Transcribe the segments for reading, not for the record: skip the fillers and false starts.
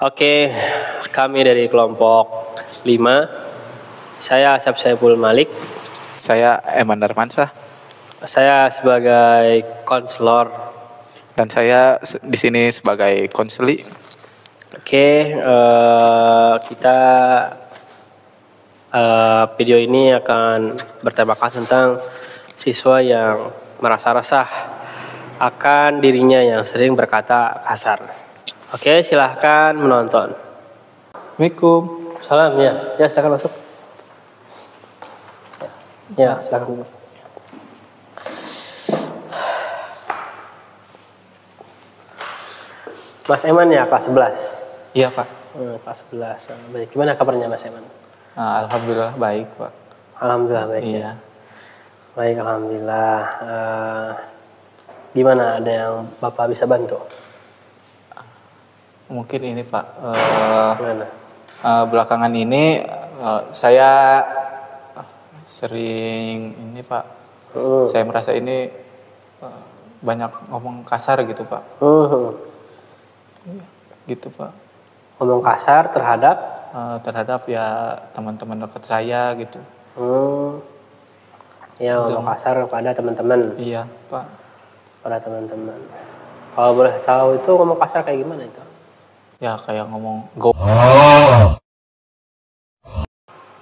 Oke, kami dari kelompok 5. Saya Asyaf Saiful Malik. Saya Eman Darmansyah. Saya sebagai konselor. Dan saya di sini sebagai konseli. Oke, kita video ini akan bertemakan tentang siswa yang merasa resah akan dirinya yang sering berkata kasar. Oke, silahkan menonton. Assalamualaikum. Salam ya, silakan masuk. Ya, silakan. Mas Eman ya, kelas 11. Iya Pak. Kelas 11. Baik, gimana kabarnya Mas Eman? Alhamdulillah baik Pak. Alhamdulillah baik. Iya. Ya. Baik, alhamdulillah. Gimana, ada yang Bapak bisa bantu? Mungkin ini Pak. Gimana? Belakangan ini saya sering ini Pak. Saya merasa ini banyak ngomong kasar gitu Pak. Gitu Pak. Ngomong kasar terhadap? Terhadap ya teman-teman dekat saya gitu. Ya, ngomong kasar pada teman-teman. Iya Pak. Pada teman-teman. Kalau boleh tahu itu ngomong kasar kayak gimana itu? Ya kayak ngomong go.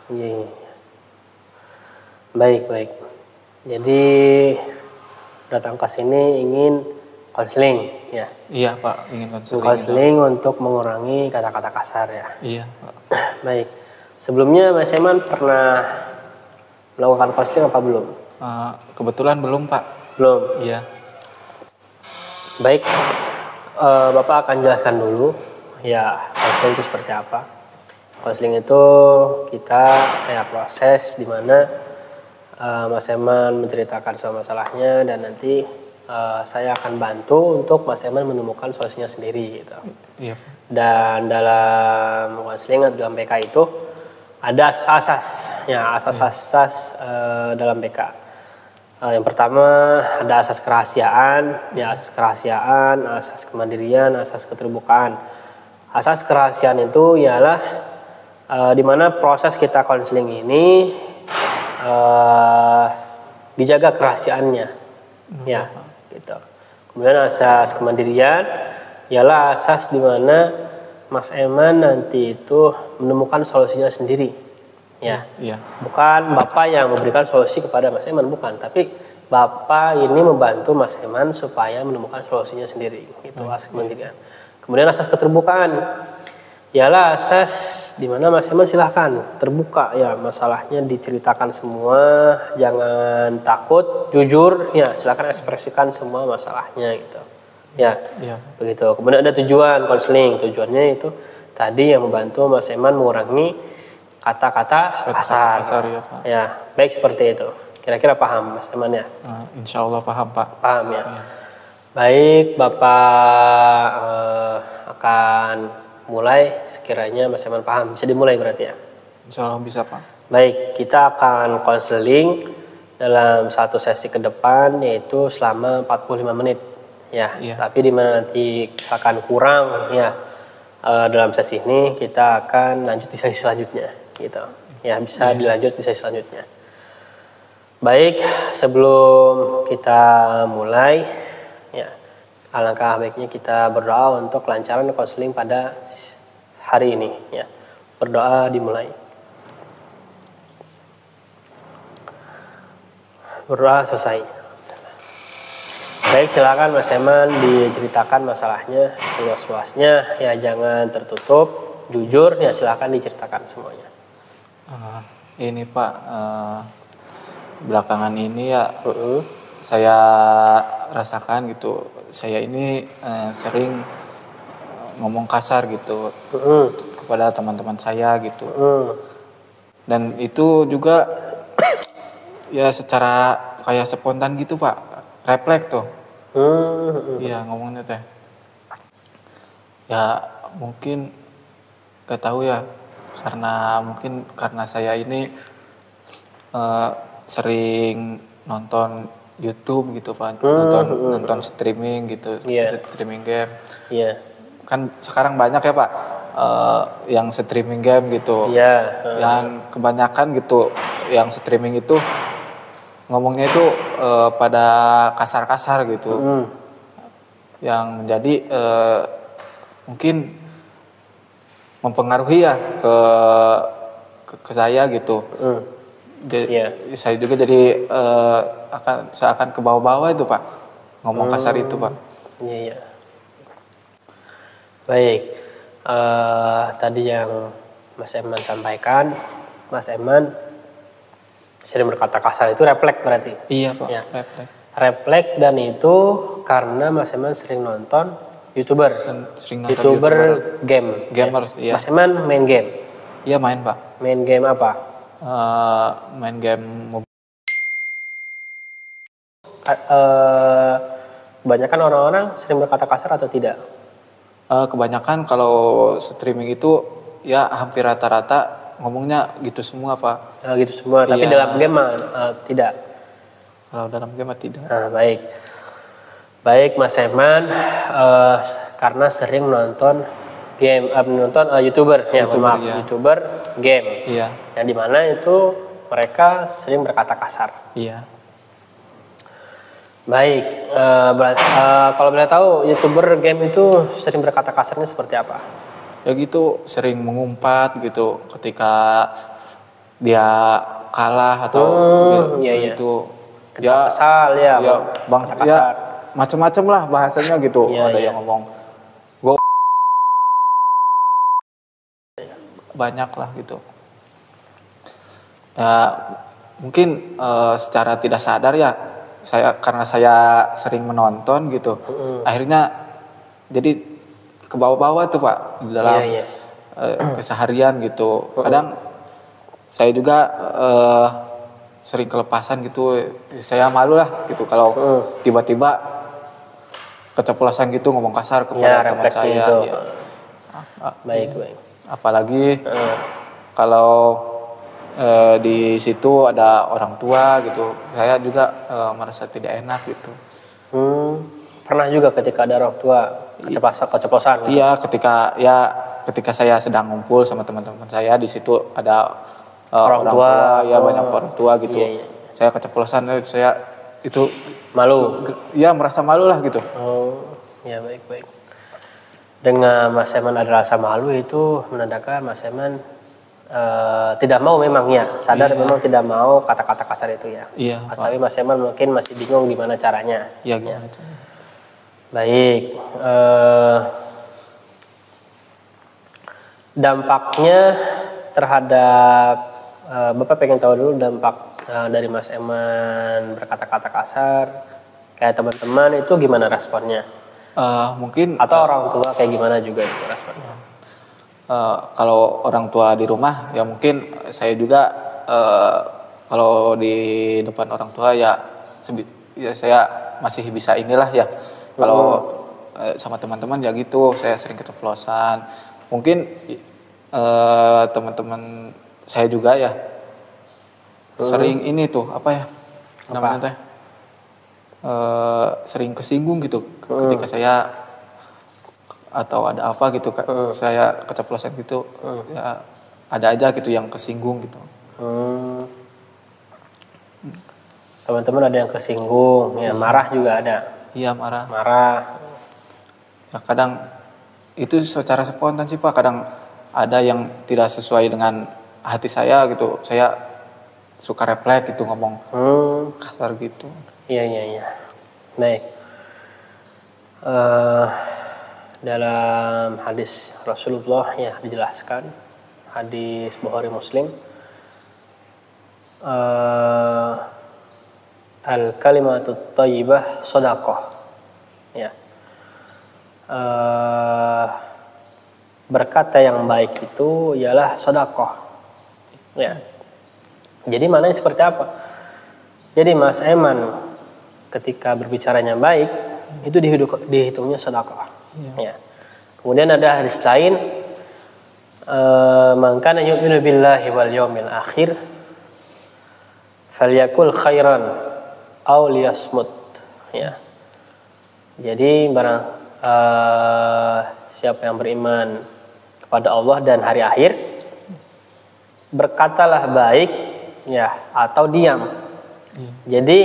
Iya. Baik. Jadi datang ke sini ingin konseling ya. Iya Pak, ingin konseling untuk mengurangi kata-kata kasar ya. Iya Pak. Baik. Sebelumnya Mas Eman pernah melakukan konseling apa belum? Kebetulan belum Pak. Belum. Iya. Baik. Bapak akan jelaskan dulu ya konseling itu seperti apa. Konseling itu kita proses di mana Mas Eman menceritakan soal masalahnya dan nanti saya akan bantu untuk Mas Eman menemukan solusinya sendiri gitu. Iya. Dan dalam konseling atau dalam BK itu ada asas-asas dalam BK. Yang pertama ada asas kerahasiaan, asas kemandirian, asas keterbukaan. Asas kerahasiaan itu ialah di mana proses kita konseling ini dijaga kerahasiaannya, ya, gitu. Kemudian asas kemandirian ialah asas di mana Mas Eman nanti itu menemukan solusinya sendiri, ya. Iya. Bukan Bapak yang memberikan solusi kepada Mas Eman, bukan, tapi Bapak ini membantu Mas Eman supaya menemukan solusinya sendiri, itu asas kemandirian. Kemudian asas keterbukaan ialah asas di mana Mas Eman silahkan terbuka ya, masalahnya diceritakan semua, jangan takut, jujur ya, silahkan ekspresikan semua masalahnya gitu ya. Iya. Begitu. Kemudian ada tujuan konseling, tujuannya itu tadi yang membantu Mas Eman mengurangi kata-kata kasar ya, Pak. Ya, baik seperti itu. Kira-kira paham Mas Eman ya? Insya Allah paham Pak. Paham ya. Iya. Baik, Bapak akan mulai sekiranya Mas Eman paham. Bisa dimulai berarti ya? Insya Allah bisa Pak. Baik, kita akan konseling dalam satu sesi ke depan yaitu selama 45 menit ya. Iya. Tapi di mana nanti akan kurang ya dalam sesi ini, kita akan lanjut di sesi selanjutnya gitu. Ya, bisa dilanjut di sesi selanjutnya. Baik, sebelum kita mulai ya, alangkah baiknya kita berdoa untuk kelancaran konseling pada hari ini ya. Berdoa dimulai. Berdoa selesai. Baik, silakan Mas Eman diceritakan masalahnya seluas-luasnya ya, jangan tertutup, jujur ya, silakan diceritakan semuanya. Ini Pak, belakangan ini ya saya rasakan gitu, saya ini sering ngomong kasar gitu kepada teman-teman saya gitu. Dan itu juga ya secara kayak spontan gitu Pak, refleks tuh. Iya, ngomongnya teh. Ya mungkin gak tahu ya, mungkin karena saya ini sering nonton YouTube gitu Pak, nonton streaming gitu, streaming game. Kan sekarang banyak ya Pak yang streaming game gitu. Iya. Yang kebanyakan gitu yang streaming itu ngomongnya itu pada kasar-kasar gitu. Yang menjadi mungkin mempengaruhi ya ke saya gitu. Saya juga jadi akan ke bawah-bawah itu Pak, ngomong kasar itu Pak. Iya. Baik, tadi yang Mas Eman sampaikan, Mas Eman sering berkata kasar itu refleks berarti? Iya Pak, ya. refleks. Refleks, dan itu karena Mas Eman sering nonton YouTuber. Sering nonton YouTuber game. Gamers, ya. Mas Eman main game? Iya main Pak. Main game apa? Main game mobile. Kebanyakan orang-orang sering berkata kasar atau tidak? Kebanyakan kalau streaming itu ya hampir rata-rata ngomongnya gitu semua Pak. Gitu semua, tapi dalam game tidak? Kalau dalam game tidak. Baik. Baik Mas Eman, karena sering nonton game, nonton YouTuber YouTuber game. Iya. Yang dimana itu mereka sering berkata kasar. Iya. Baik, kalau boleh tahu YouTuber game itu sering berkata kasarnya seperti apa? Ya gitu, sering mengumpat gitu ketika dia kalah atau gitu. Ya kesal ya, Bang, ya macam-macam lah bahasanya gitu. Ada yang ngomong banyak lah gitu. Ya mungkin secara tidak sadar ya, karena saya sering menonton gitu, akhirnya jadi ke bawah-bawah tuh Pak dalam keseharian gitu. Kadang saya juga sering kelepasan gitu, saya malu lah gitu kalau tiba-tiba keceplosan gitu ngomong kasar kepada teman saya. Ya. Baik. Apalagi kalau di situ ada orang tua gitu, saya juga merasa tidak enak gitu. Pernah juga ketika ada orang tua keceplosan? Gitu? Iya, ketika saya sedang ngumpul sama teman-teman saya, di situ ada orang tua, ya banyak orang tua gitu. Iya. Saya keceplosan, saya itu malu. Ya merasa malu lah gitu. Ya baik. Dengan Mas Eman ada rasa malu itu menandakan Mas Eman tidak mau memang ya, sadar memang tidak mau kata-kata kasar itu ya. Iya. Tapi Mas Eman mungkin masih bingung gimana caranya. Iya gimana caranya. Baik. Dampaknya terhadap Bapak pengen tahu dulu dampak dari Mas Eman berkata-kata kasar kayak teman-teman itu gimana responnya? Mungkin atau orang tua kayak gimana juga itu responnya? Kalau orang tua di rumah ya mungkin saya juga kalau di depan orang tua ya saya masih bisa inilah ya. Kalau sama teman-teman ya gitu, saya sering keceplosan. Mungkin teman-teman saya juga ya sering ini tuh apa ya namanya teh sering kesinggung gitu ketika saya atau ada apa gitu saya keceplosan gitu ya ada aja gitu yang kesinggung gitu. Teman-teman ada yang kesinggung ya, marah juga ada. Iya marah. Ya kadang itu secara spontan sih Pak, kadang ada yang tidak sesuai dengan hati saya gitu, saya suka refleks gitu ngomong kasar gitu. Iya. Baik. Dalam hadis Rasulullah ya dijelaskan, hadis Bukhari Muslim, al-kalimatut thayyibah shadaqah. Ya. Berkata yang baik itu ialah sedekah. Ya. Jadi maknanya seperti apa? Jadi Mas Eman ketika berbicaranya baik itu dihitungnya sedekah. Ya. Kemudian ada hadis lain, man kana yu'minu billahi wal yawmil akhir falyakul khairan aw liyasmut. Ya. Jadi barang siapa yang beriman kepada Allah dan hari akhir, berkatalah baik ya atau diam. Jadi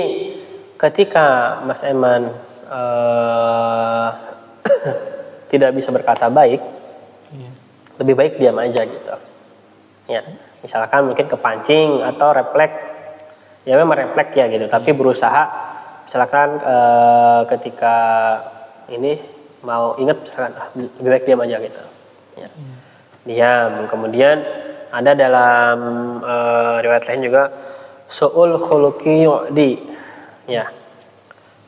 ketika Mas Eman tidak bisa berkata baik, lebih baik diam aja gitu. Ya, misalkan mungkin kepancing atau refleks, ya memang refleks ya gitu. Tapi berusaha, misalkan ketika ini mau ingat, misalkan lebih baik diam aja gitu. Ya. Diam. Kemudian ada dalam riwayat lain juga su'ul khuluqi yu'di. Ya.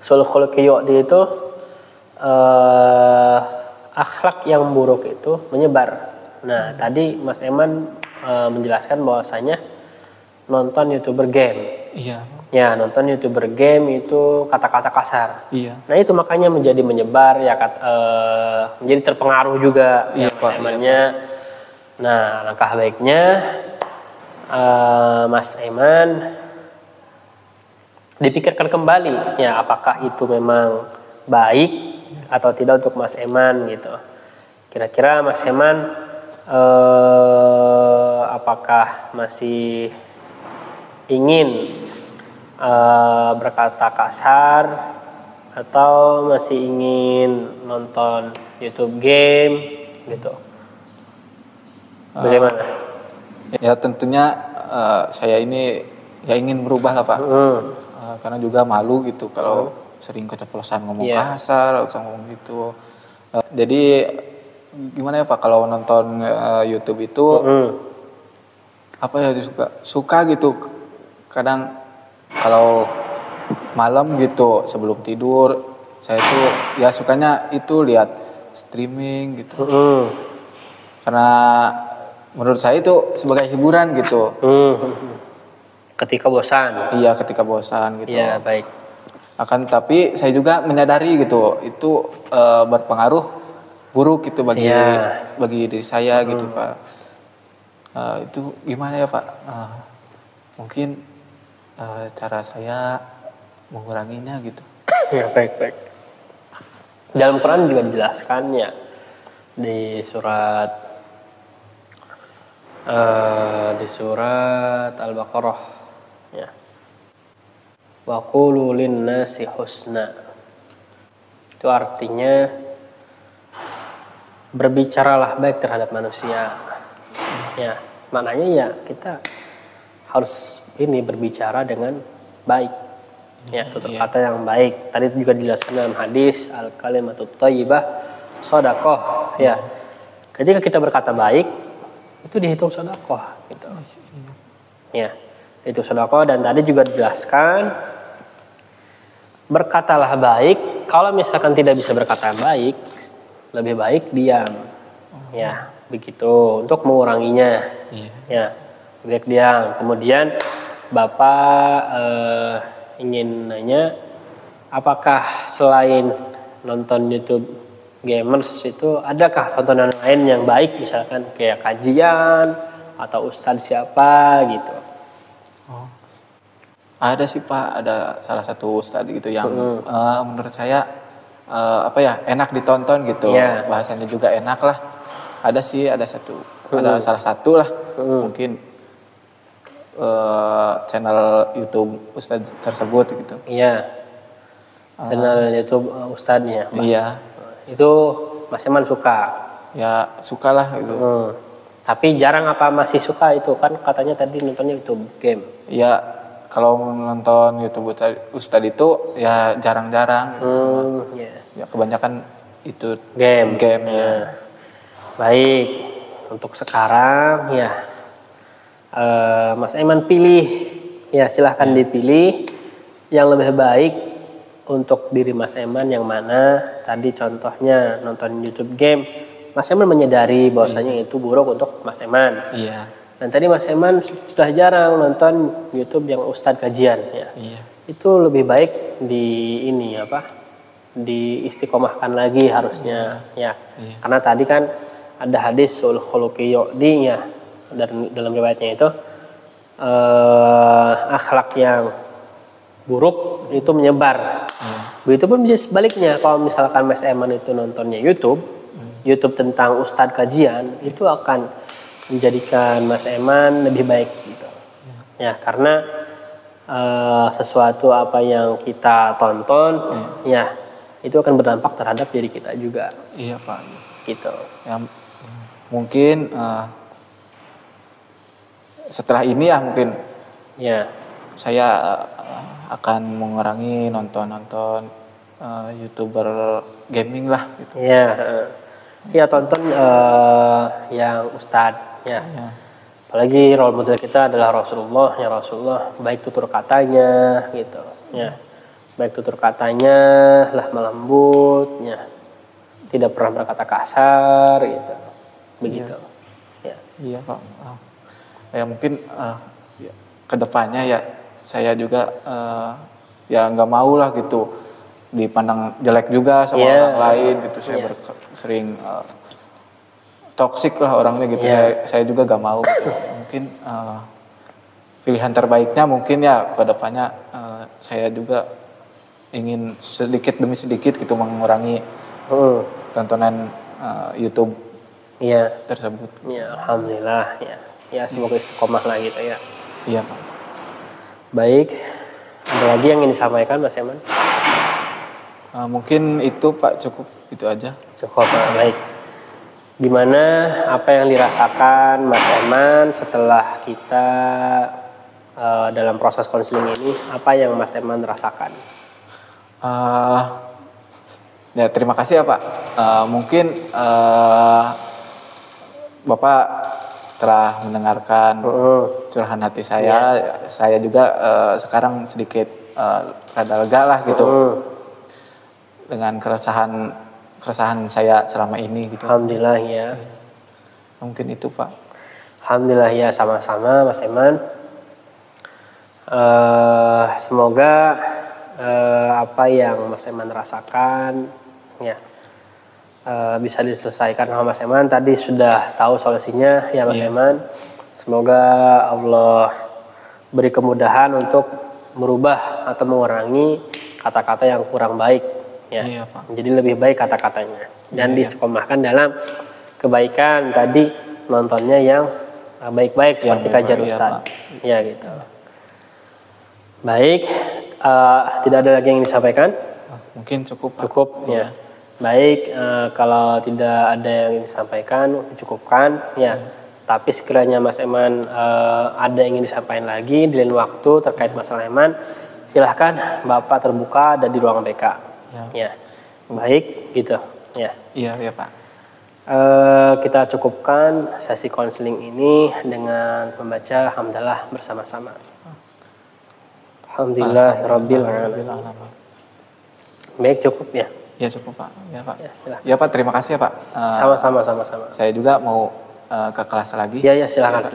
Su'ul khuluqi yu'di itu akhlak yang buruk itu menyebar. Nah, tadi Mas Eman menjelaskan bahwasanya nonton YouTuber game. Iya. Ya, nonton YouTuber game itu kata-kata kasar. Iya. Nah, itu makanya menjadi menyebar ya, menjadi terpengaruh juga Iya, ya, Mas Emannya. Nah, langkah baiknya Mas Eman dipikirkan kembali ya, apakah itu memang baik atau tidak untuk Mas Eman gitu. Kira-kira Mas Eman apakah masih ingin berkata kasar atau masih ingin nonton YouTube game gitu? Bagaimana? Ya tentunya saya ini ya ingin berubah lah Pak. Karena juga malu gitu kalau sering keceplosan ngomong kasar atau ngomong gitu. Jadi gimana ya Pak kalau nonton YouTube itu apa ya, suka gitu. Kadang kalau malam gitu sebelum tidur saya tuh ya sukanya itu lihat streaming gitu. Karena menurut saya itu sebagai hiburan gitu. Ketika bosan. Iya, ketika bosan gitu. Iya, baik. Tapi saya juga menyadari gitu itu berpengaruh buruk gitu bagi diri saya gitu Pak. Itu gimana ya Pak? Mungkin cara saya menguranginya gitu. Ya, baik. Dalam Quran juga dijelaskan ya, di surat Al-Baqarah ya. Wa qulu lin-nasi husna. Itu artinya berbicaralah baik terhadap manusia. Ya, maknanya ya kita harus berbicara dengan baik. Ya, tutur kata yang baik. Tadi juga dijelaskan dalam hadis al-kalimatut thayyibah shadaqah ya. Ketika kita berkata baik itu dihitung sedekah gitu. Ya, itu sedekah. Dan tadi juga dijelaskan berkatalah baik. Kalau misalkan tidak bisa berkata baik, lebih baik diam. Ya, begitu untuk menguranginya. Ya, lebih baik diam. Kemudian Bapak ingin nanya, apakah selain nonton YouTube gamers itu adakah tontonan lain yang baik, misalkan kayak kajian atau ustadz siapa gitu? Ada sih Pak, ada salah satu ustadz gitu yang menurut saya enak ditonton gitu. Bahasanya juga enak lah. Ada salah satu lah. Mungkin channel YouTube ustadz tersebut gitu. Iya. Channel YouTube ustadznya. Iya. Itu Mas Eman suka? Ya sukalah gitu. Tapi jarang apa masih suka itu? Kan katanya tadi nontonnya YouTube game. Ya kalau nonton YouTube Ustadz itu ya jarang-jarang. Ya kebanyakan itu game ya. Baik, untuk sekarang ya Mas Eman pilih ya, silahkan dipilih yang lebih baik untuk diri Mas Eman yang mana. Tadi contohnya nonton YouTube game, Mas Eman menyadari bahwasanya itu buruk untuk Mas Eman. Iya. Dan tadi Mas Eman sudah jarang nonton YouTube yang ustadz kajian ya. Itu lebih baik diistiqomahkan lagi harusnya ya. Karena tadi kan ada hadis sul khuluqi yu'di ya, dan dalam riwayatnya itu akhlak yang buruk itu menyebar. Begitu pun bisa sebaliknya, kalau misalkan Mas Eman itu nontonnya YouTube YouTube tentang Ustadz kajian itu akan menjadikan Mas Eman lebih baik gitu. Ya, karena sesuatu apa yang kita tonton ya itu akan berdampak terhadap diri kita juga. Iya Pak. Gitu. Ya, mungkin setelah ini ya mungkin ya saya akan mengurangi nonton YouTuber gaming lah gitu. Ya tonton yang Ustadz ya. Apalagi role model kita adalah Rasulullah, ya Rasulullah baik tutur katanya gitu ya. Baik tutur katanya lemah lembut ya. Tidak pernah berkata kasar gitu. Begitu. Iya Pak. Ya mungkin kedepannya ya saya juga ya nggak mau lah gitu dipandang jelek juga sama orang lain gitu. Saya sering toksik lah orangnya gitu. Saya juga gak mau gitu. Mungkin pilihan terbaiknya mungkin ya kedepannya saya juga ingin sedikit demi sedikit gitu mengurangi tontonan YouTube tersebut. Ya alhamdulillah ya. Ya semoga istiqomah lah gitu ya. Iya Pak. Baik, ada lagi yang ingin disampaikan Mas Eman? Mungkin itu Pak, cukup itu aja. Cukup Pak, baik. Gimana apa yang dirasakan Mas Eman setelah kita dalam proses konseling ini? Apa yang Mas Eman rasakan? Ya terima kasih ya Pak. Mungkin Bapak telah mendengarkan curahan hati saya. Saya juga sekarang sedikit rada lega lah gitu dengan keresahan saya selama ini gitu. Alhamdulillah ya. Mungkin itu Pak. Alhamdulillah ya, sama-sama Mas Eman. Semoga apa yang Mas Eman rasakan ya bisa diselesaikan sama Mas Eman. Tadi sudah tahu solusinya ya Mas Eman. Semoga Allah beri kemudahan untuk merubah atau mengurangi kata-kata yang kurang baik ya. Pak. Jadi lebih baik kata-katanya dan disekomahkan dalam kebaikan. Tadi nontonnya yang baik-baik seperti kajian Ustadz ya gitu. Baik, tidak ada lagi yang disampaikan? Mungkin cukup Pak. Cukup ya. Baik, kalau tidak ada yang disampaikan dicukupkan ya. Tapi sekiranya Mas Eman ada yang ingin disampaikan lagi di lain waktu terkait masalah Eman, silahkan Bapak terbuka ada di ruang BK. Ya. Baik, gitu. Ya. Iya Pak. Kita cukupkan sesi konseling ini dengan membaca hamdalah bersama-sama. Alhamdulillahirabbil alamin. Baik, cukup ya. Ya cukup Pak. Ya Pak. Ya Pak, terima kasih ya Pak. Sama-sama. Saya juga mau ke kelas lagi. Ya silakan.